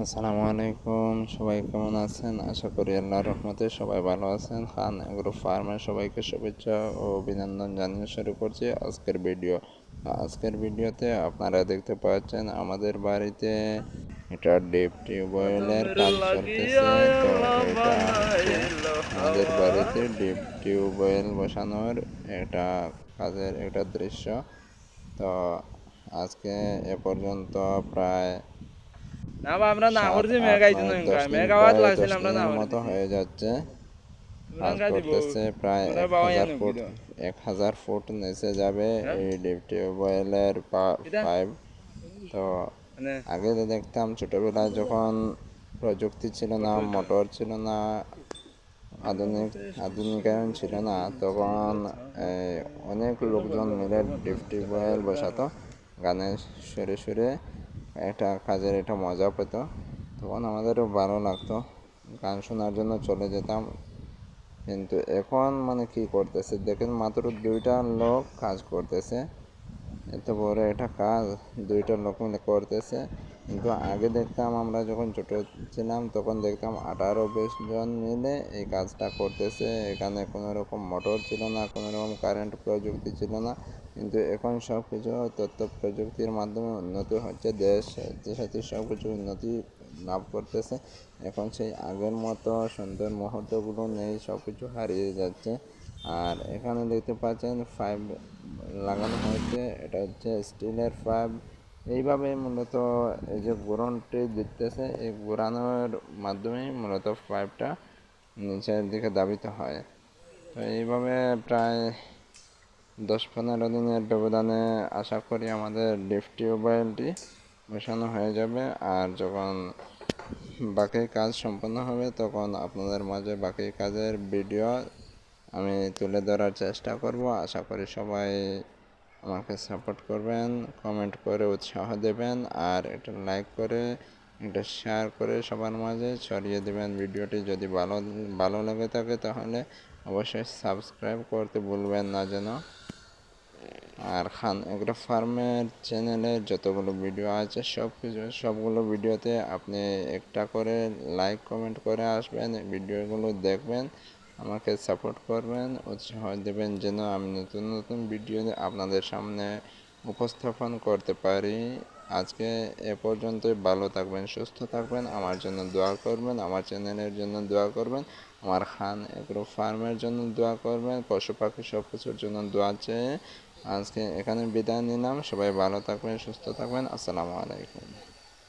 আসসালামু আলাইকুম, সবাই কেমন আছেন? আশা করি আল্লাহর রহমতে সবাই ভালো আছেন। খান এগ্রো ফার্মের সবাইকে শুভেচ্ছা ও অভিনন্দন জানিয়ে শুরু করছি আজকের ভিডিওতে আপনারা দেখতে পাচ্ছেন আমাদের বাড়িতে এটা ডিপ টিউবওয়েলের কাজ চলতেছে। তো এটা হচ্ছে আমাদের বাড়িতে ডিপ টিউবওয়েল বসানোর এটা কাজের একটা দৃশ্য। তো আজকে এ পর্যন্ত প্রায় না বা আমরা না 7, করছি 8, মেগা আইতো 9, না 10 দিন, মেগাওয়াট প্রায় লাগছিল 10 আমরা না দিনের করে মতো দিছি হয়ে যাচ্ছে। কাজ তুরাঙ্গা দিব করতেছে প্রায় তোরা এক বাবা হাজার জানো কি ফুট দাও 1000 ফুট নিচে যাবে হ্যাঁ এই ডিপ টিউবওয়েলের এটা পাইপ। তো মানে আগে তো দেখতাম ছোটোবেলায় যখন প্রযুক্তি ছিল না, মোটর ছিল না, আধুনিকায়ন ছিল না, তখন এই, অনেক লোকজন মিলে ডিপ টিউবওয়েল বসাতো। গানের সুরে সুরে একটা কাজের একটা মজা পেত। তখন আমাদেরও ভালো লাগতো, গান শোনার জন্য চলে যেতাম। কিন্তু এখন মানে কি করতেছে দেখেন, মাত্র 2টা লোক কাজ করতেছে। এত বড় একটা কাজ 2টা লোক মিলে করতেছে। কিন্তু আগে দেখতাম, আমরা যখন ছোট ছিলাম তখন দেখতাম 18-20 জন মিলে এই কাজটা করতেছে। এখানে কোনো রকম মোটর ছিল না, কোনো রকম কারেন্ট প্রযুক্তি ছিল না। কিন্তু এখন সব কিছু তথ্য প্রযুক্তির মাধ্যমে উন্নতি হচ্ছে, দেশ সাথে সব কিছু উন্নতি লাভ করতেছে। এখন সেই আগের মতো সুন্দর মুহূর্তগুলো নেই, সব কিছু হারিয়ে যাচ্ছে। আর এখানে দেখতে পাচ্ছেন পাইপ লাগানো হয়েছে, এটা হচ্ছে স্টিলের পাইপ। এইভাবে মূলত এই যে ঘুরনটি দিতেছে, এই ঘোরানোর মাধ্যমেই মূলত পাইপটা নিচের দিকে দাবিত হয়। তো এইভাবে প্রায় 10-15 দিনের ব্যবধানে আশা করি আমাদের লিফট টিউবওয়েলটি বসানো হয়ে যাবে। আর যখন বাকি কাজ সম্পন্ন হবে তখন আপনাদের মাঝে বাকি কাজের ভিডিও আমি তুলে ধরার চেষ্টা করব। আশা করি সবাই আমাকে সাপোর্ট করবেন, কমেন্ট করে উৎসাহ দেবেন, আর এটা লাইক করে এটা শেয়ার করে সবার মাঝে ছড়িয়ে দেবেন। ভিডিওটি যদি ভালো লেগে থাকে তাহলে অবশ্যই সাবস্ক্রাইব করতে ভুলবেন না যেন। আর খান এগ্রো ফার্মের চ্যানেলে যতগুলো ভিডিও আছে সবগুলো ভিডিওতে আপনি একটা করে লাইক কমেন্ট করে আসবেন, ভিডিওগুলো দেখবেন, আমাকে সাপোর্ট করবেন, উৎসাহ দেবেন যেন আমি নতুন নতুন ভিডিও আপনাদের সামনে উপস্থাপন করতে পারি। আজকে এ পর্যন্তই। ভালো থাকবেন, সুস্থ থাকবেন, আমার জন্য দোয়া করবেন, আমার চ্যানেলের জন্য দোয়া করবেন, আমার খান এগ্রো ফার্মের জন্য দোয়া করবেন, পশু পাখি সব কিছুর জন্য দোয়া চেয়ে আজকে এখানে বিদায় নিলাম। সবাই ভালো থাকবেন, সুস্থ থাকবেন। আসসালামু আলাইকুম।